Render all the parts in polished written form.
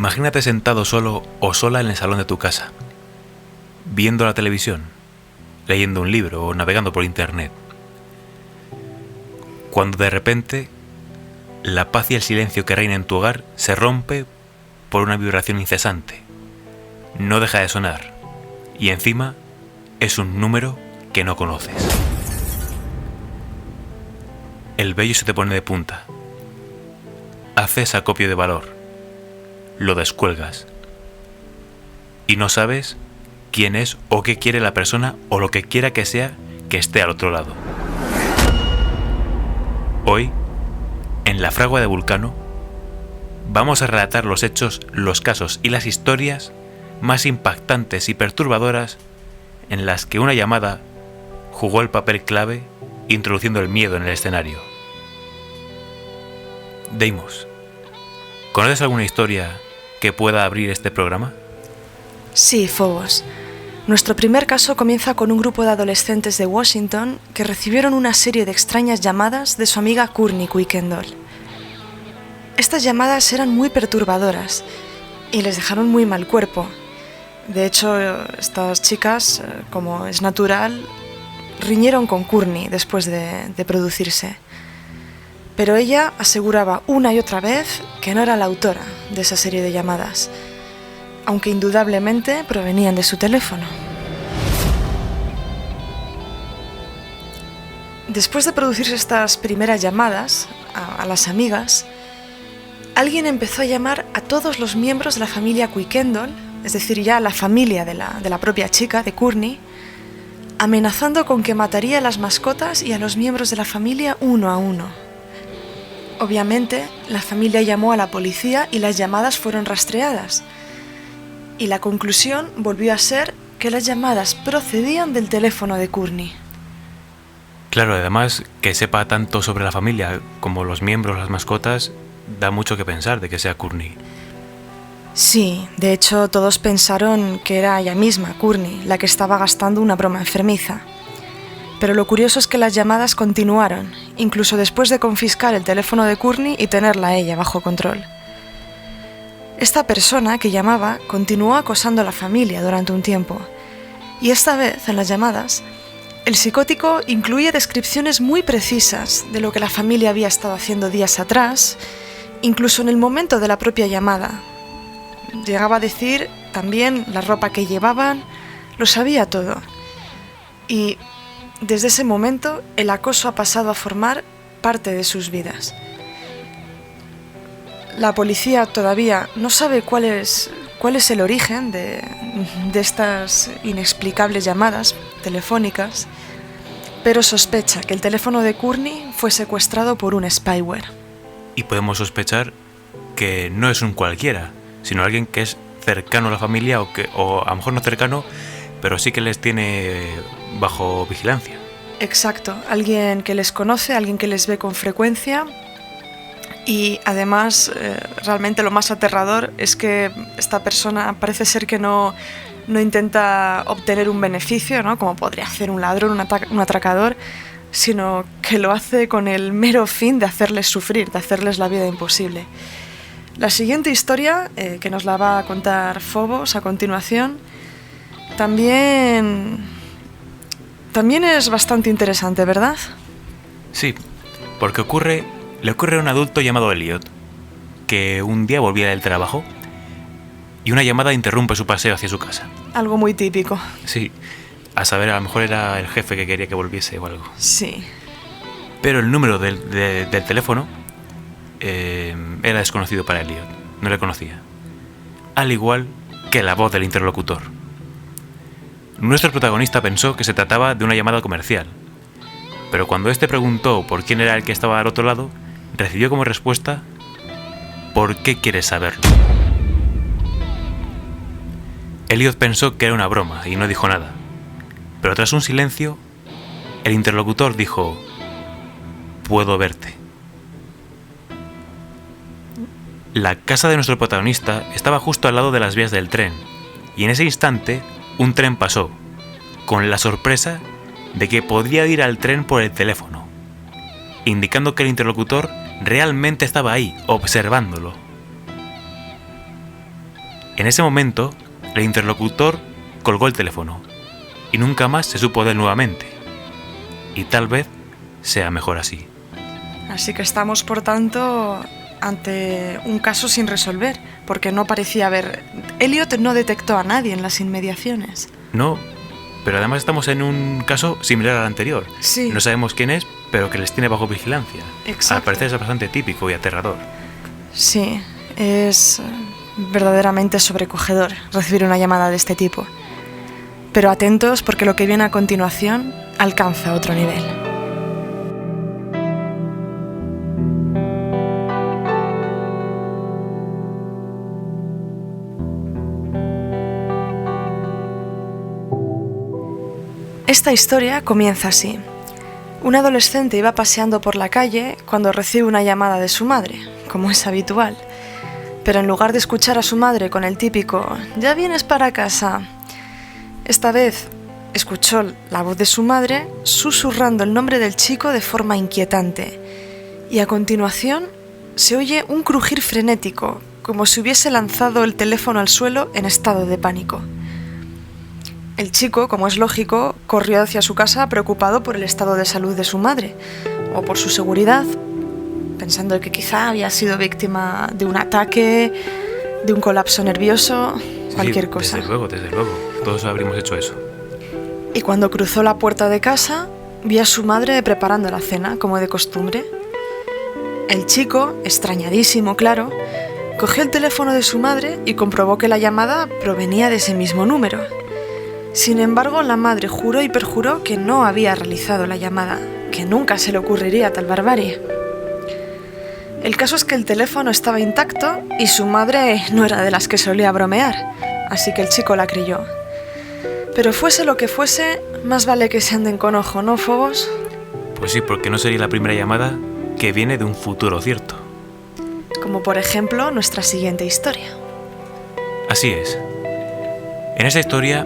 Imagínate sentado solo o sola en el salón de tu casa, viendo la televisión, leyendo un libro o navegando por internet. Cuando de repente la paz y el silencio que reina en tu hogar se rompe por una vibración incesante. No deja de sonar y encima es un número que no conoces. El vello se te pone de punta. Haces acopio de valor. Lo descuelgas. Y no sabes quién es o qué quiere la persona o lo que quiera que sea que esté al otro lado. Hoy, en La Fragua de Vulcano, vamos a relatar los hechos, los casos y las historias más impactantes y perturbadoras en las que una llamada jugó el papel clave introduciendo el miedo en el escenario. Deimos, ¿conoces alguna historia que pueda abrir este programa? Sí, Phobos. Nuestro primer caso comienza con un grupo de adolescentes de Washington que recibieron una serie de extrañas llamadas de su amiga Courtney Quickendall. Estas llamadas eran muy perturbadoras y les dejaron muy mal cuerpo. De hecho, estas chicas, como es natural, riñeron con Courtney después de producirse. Pero ella aseguraba una y otra vez que no era la autora de esa serie de llamadas, aunque indudablemente provenían de su teléfono. Después de producirse estas primeras llamadas a las amigas, alguien empezó a llamar a todos los miembros de la familia Quickendall, es decir, ya a la familia de la propia chica, de Courtney, amenazando con que mataría a las mascotas y a los miembros de la familia uno a uno. Obviamente, la familia llamó a la policía y las llamadas fueron rastreadas. Y la conclusión volvió a ser que las llamadas procedían del teléfono de Courtney. Claro, además, que sepa tanto sobre la familia como los miembros, las mascotas, da mucho que pensar de que sea Courtney. Sí, de hecho todos pensaron que era ella misma, Courtney, la que estaba gastando una broma enfermiza. Pero lo curioso es que las llamadas continuaron, incluso después de confiscar el teléfono de Courtney y tenerla a ella bajo control. Esta persona que llamaba continuó acosando a la familia durante un tiempo, y esta vez, en las llamadas, el psicótico incluía descripciones muy precisas de lo que la familia había estado haciendo días atrás, incluso en el momento de la propia llamada. Llegaba a decir también la ropa que llevaban, lo sabía todo. Y desde ese momento, el acoso ha pasado a formar parte de sus vidas. La policía todavía no sabe cuál es el origen de estas inexplicables llamadas telefónicas, pero sospecha que el teléfono de Courtney fue secuestrado por un spyware. Y podemos sospechar que no es un cualquiera, sino alguien que es cercano a la familia o a lo mejor no cercano, pero sí que les tiene bajo vigilancia. Exacto, alguien que les conoce, alguien que les ve con frecuencia. Y además, realmente lo más aterrador es que esta persona parece ser que no intenta obtener un beneficio, ¿no?, como podría hacer un ladrón, un atracador, sino que lo hace con el mero fin de hacerles sufrir, de hacerles la vida imposible. La siguiente historia, que nos la va a contar Phobos a continuación, también es bastante interesante, ¿verdad? Sí, porque le ocurre a un adulto llamado Elliot, que un día volvía del trabajo y una llamada interrumpe su paseo hacia su casa. Algo muy típico. Sí, a saber, a lo mejor era el jefe que quería que volviese o algo. Sí. Pero el número del teléfono era desconocido para Elliot, no le conocía. Al igual que la voz del interlocutor. Nuestro protagonista pensó que se trataba de una llamada comercial, pero cuando éste preguntó por quién era el que estaba al otro lado, recibió como respuesta: ¿por qué quieres saberlo? Elliot pensó que era una broma y no dijo nada, pero tras un silencio, el interlocutor dijo: «Puedo verte». La casa de nuestro protagonista estaba justo al lado de las vías del tren, y en ese instante un tren pasó, con la sorpresa de que podía ir al tren por el teléfono, indicando que el interlocutor realmente estaba ahí, observándolo. En ese momento, el interlocutor colgó el teléfono y nunca más se supo de él nuevamente. Y tal vez sea mejor así. Así que estamos, por tanto, ante un caso sin resolver, porque no parecía haber... Elliot no detectó a nadie en las inmediaciones. No, pero además estamos en un caso similar al anterior. Sí. No sabemos quién es, pero que les tiene bajo vigilancia. Exacto. Al parecer es bastante típico y aterrador. Sí, es verdaderamente sobrecogedor recibir una llamada de este tipo. Pero atentos, porque lo que viene a continuación alcanza otro nivel. Esta historia comienza así. Un adolescente iba paseando por la calle cuando recibe una llamada de su madre, como es habitual. Pero en lugar de escuchar a su madre con el típico «Ya vienes para casa», esta vez escuchó la voz de su madre susurrando el nombre del chico de forma inquietante. Y a continuación se oye un crujir frenético, como si hubiese lanzado el teléfono al suelo en estado de pánico. El chico, como es lógico, corrió hacia su casa preocupado por el estado de salud de su madre, o por su seguridad, pensando que quizá había sido víctima de un ataque, de un colapso nervioso, cualquier cosa. Desde luego, todos habríamos hecho eso. Y cuando cruzó la puerta de casa, vio a su madre preparando la cena, como de costumbre. El chico, extrañadísimo, claro, cogió el teléfono de su madre y comprobó que la llamada provenía de ese mismo número. Sin embargo, la madre juró y perjuró que no había realizado la llamada, que nunca se le ocurriría tal barbarie. El caso es que el teléfono estaba intacto y su madre no era de las que solía bromear, así que el chico la creyó. Pero fuese lo que fuese, más vale que se anden con ojo, ¿no, Phobos? Pues sí, porque no sería la primera llamada que viene de un futuro cierto. Como por ejemplo nuestra siguiente historia. Así es. En esta historia,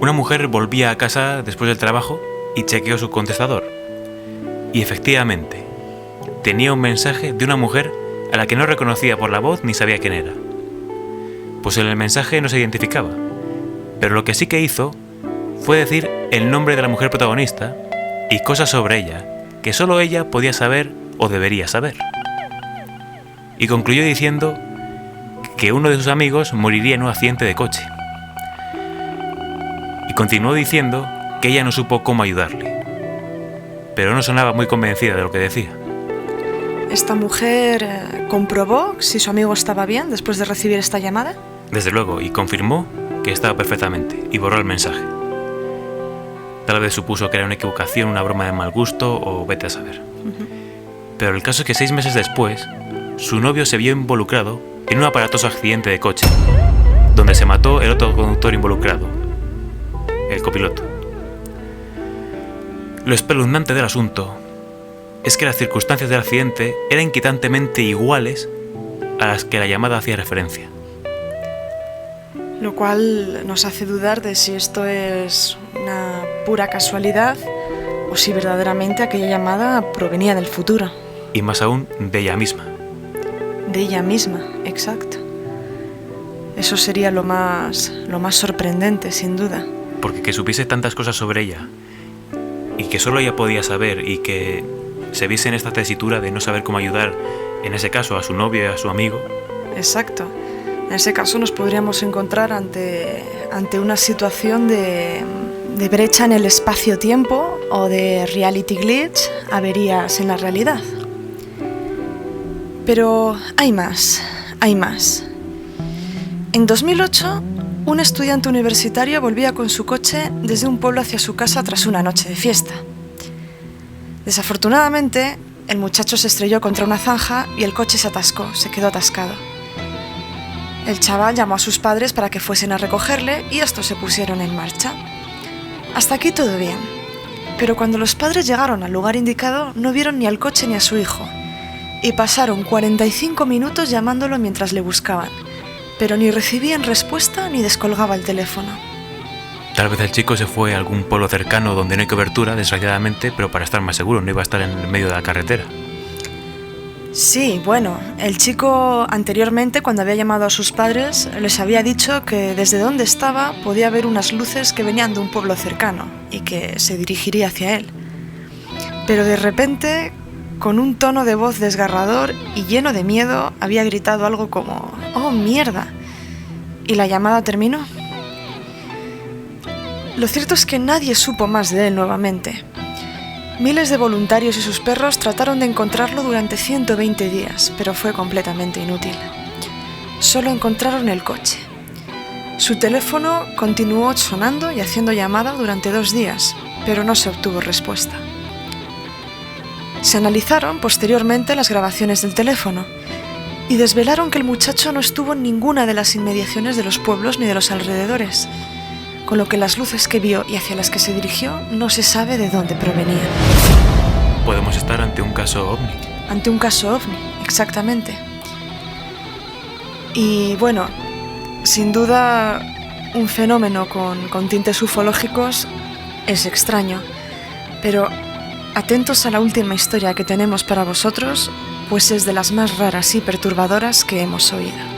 una mujer volvía a casa después del trabajo y chequeó su contestador. Y efectivamente, tenía un mensaje de una mujer a la que no reconocía por la voz ni sabía quién era. Pues en el mensaje no se identificaba, pero lo que sí que hizo fue decir el nombre de la mujer protagonista y cosas sobre ella que solo ella podía saber o debería saber. Y concluyó diciendo que uno de sus amigos moriría en un accidente de coche. Y continuó diciendo que ella no supo cómo ayudarle, pero no sonaba muy convencida de lo que decía. ¿Esta mujer comprobó si su amigo estaba bien después de recibir esta llamada? Desde luego, y confirmó que estaba perfectamente, y borró el mensaje. Tal vez supuso que era una equivocación, una broma de mal gusto, o vete a saber. Pero el caso es que 6 meses después, su novio se vio involucrado en un aparatoso accidente de coche, donde se mató el otro conductor involucrado, el copiloto. Lo espeluznante del asunto es que las circunstancias del accidente eran inquietantemente iguales a las que la llamada hacía referencia. Lo cual nos hace dudar de si esto es una pura casualidad o si verdaderamente aquella llamada provenía del futuro. Y más aún, de ella misma. De ella misma, exacto. Eso sería lo más sorprendente, sin duda. Porque que supiese tantas cosas sobre ella y que solo ella podía saber y que se viese en esta tesitura de no saber cómo ayudar, en ese caso, a su novio y a su amigo. Exacto. En ese caso nos podríamos encontrar ante una situación de brecha en el espacio-tiempo o de reality glitch, averías en la realidad. Pero hay más. En 2008, un estudiante universitario volvía con su coche desde un pueblo hacia su casa tras una noche de fiesta. Desafortunadamente, el muchacho se estrelló contra una zanja y el coche se atascó, se quedó atascado. El chaval llamó a sus padres para que fuesen a recogerle y estos se pusieron en marcha. Hasta aquí todo bien, pero cuando los padres llegaron al lugar indicado no vieron ni al coche ni a su hijo y pasaron 45 minutos llamándolo mientras le buscaban, pero ni recibían respuesta ni descolgaba el teléfono. Tal vez el chico se fue a algún pueblo cercano donde no hay cobertura, desgraciadamente, pero para estar más seguro, no iba a estar en el medio de la carretera. Sí, bueno, el chico anteriormente, cuando había llamado a sus padres, les había dicho que desde donde estaba podía ver unas luces que venían de un pueblo cercano y que se dirigiría hacia él. Pero de repente, con un tono de voz desgarrador y lleno de miedo, había gritado algo como «¡Oh, mierda!» y la llamada terminó. Lo cierto es que nadie supo más de él nuevamente. Miles de voluntarios y sus perros trataron de encontrarlo durante 120 días, pero fue completamente inútil. Solo encontraron el coche. Su teléfono continuó sonando y haciendo llamada durante 2 días, pero no se obtuvo respuesta. Se analizaron posteriormente las grabaciones del teléfono y desvelaron que el muchacho no estuvo en ninguna de las inmediaciones de los pueblos ni de los alrededores, con lo que las luces que vio y hacia las que se dirigió no se sabe de dónde provenían. Podemos estar ante un caso ovni. Ante un caso ovni, exactamente. Y bueno, sin duda, un fenómeno con tintes ufológicos es extraño, pero atentos a la última historia que tenemos para vosotros, pues es de las más raras y perturbadoras que hemos oído.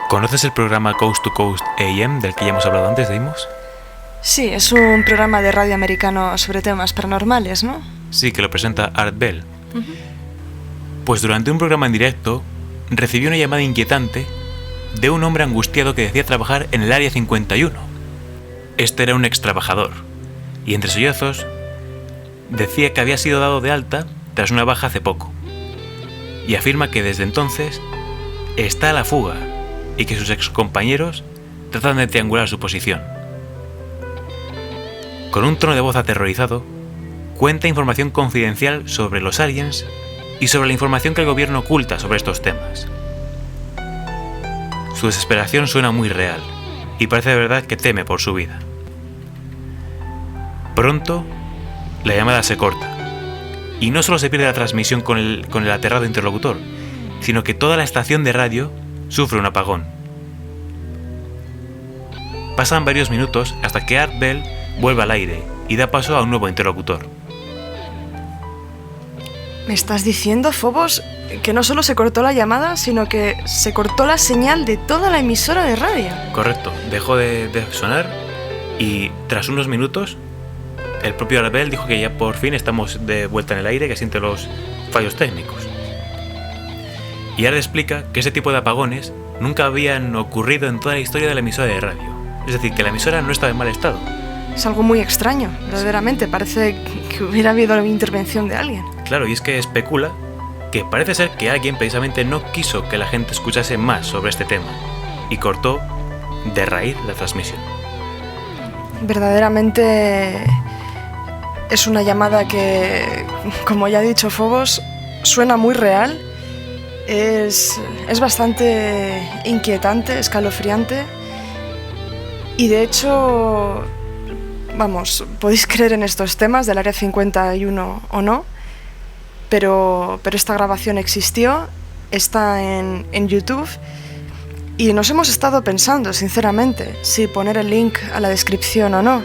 ¿Conoces el programa Coast to Coast AM del que ya hemos hablado antes, Deimos? Sí, es un programa de radio americano sobre temas paranormales, ¿no? Sí, que lo presenta Art Bell. Pues durante un programa en directo recibió una llamada inquietante de un hombre angustiado que decía trabajar en el Área 51. Este era un ex trabajador y entre sollozos decía que había sido dado de alta tras una baja hace poco y afirma que desde entonces está a la fuga y que sus excompañeros tratan de triangular su posición. Con un tono de voz aterrorizado, cuenta información confidencial sobre los aliens y sobre la información que el gobierno oculta sobre estos temas. Su desesperación suena muy real y parece de verdad que teme por su vida. Pronto, la llamada se corta y no solo se pierde la transmisión con el aterrado interlocutor, sino que toda la estación de radio sufre un apagón. Pasan varios minutos hasta que Art Bell vuelve al aire y da paso a un nuevo interlocutor. ¿Me estás diciendo, Phobos, que no solo se cortó la llamada, sino que se cortó la señal de toda la emisora de radio? Correcto, dejó de sonar y tras unos minutos el propio Art Bell dijo que ya por fin estamos de vuelta en el aire, que siente los fallos técnicos. Y Art explica que ese tipo de apagones nunca habían ocurrido en toda la historia de la emisora de radio. Es decir, que la emisora no estaba en mal estado. Es algo muy extraño, verdaderamente. Parece que hubiera habido una intervención de alguien. Claro, y es que especula que parece ser que alguien precisamente no quiso que la gente escuchase más sobre este tema y cortó de raíz la transmisión. Verdaderamente es una llamada que, como ya ha dicho Phobos, suena muy real. Es bastante inquietante, escalofriante. Y de hecho, vamos, podéis creer en estos temas del Área 51 o no, pero esta grabación existió, está en YouTube y nos hemos estado pensando, sinceramente, si poner el link a la descripción o no.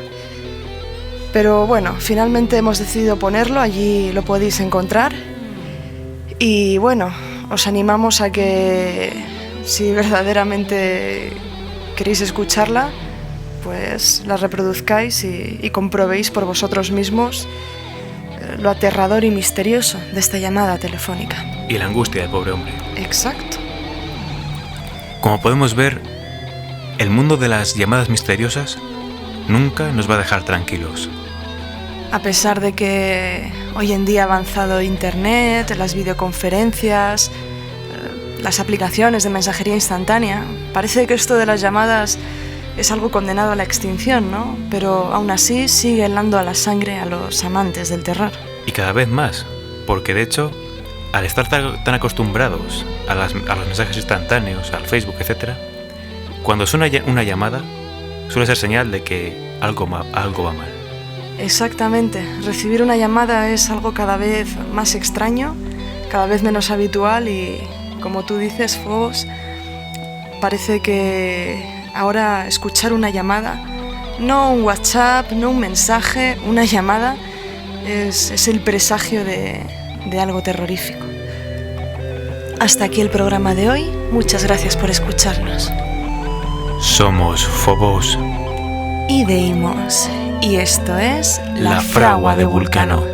Pero bueno, finalmente hemos decidido ponerlo, allí lo podéis encontrar. Y bueno, os animamos a que, si verdaderamente queréis escucharla, pues la reproduzcáis y comprobéis por vosotros mismos lo aterrador y misterioso de esta llamada telefónica. Y la angustia del pobre hombre. Exacto. Como podemos ver, el mundo de las llamadas misteriosas nunca nos va a dejar tranquilos. A pesar de que hoy en día ha avanzado Internet, las videoconferencias, las aplicaciones de mensajería instantánea, parece que esto de las llamadas es algo condenado a la extinción, ¿no? Pero aún así sigue helando a la sangre a los amantes del terror. Y cada vez más, porque de hecho, al estar tan acostumbrados a los mensajes instantáneos, al Facebook, etc., cuando suena una llamada, suele ser señal de que algo va mal. Exactamente. Recibir una llamada es algo cada vez más extraño, cada vez menos habitual y, como tú dices, Phobos, Parece que ahora escuchar una llamada, no un WhatsApp, no un mensaje, una llamada, es el presagio de algo terrorífico. Hasta aquí el programa de hoy. Muchas gracias por escucharnos. Somos Phobos Y Deimos. Y esto es La Fragua de Vulcano.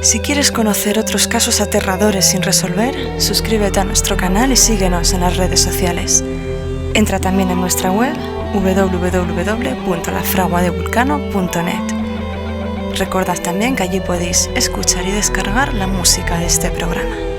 Si quieres conocer otros casos aterradores sin resolver, suscríbete a nuestro canal y síguenos en las redes sociales. Entra también en nuestra web www.lafraguadevulcano.net. Recordad también que allí podéis escuchar y descargar la música de este programa.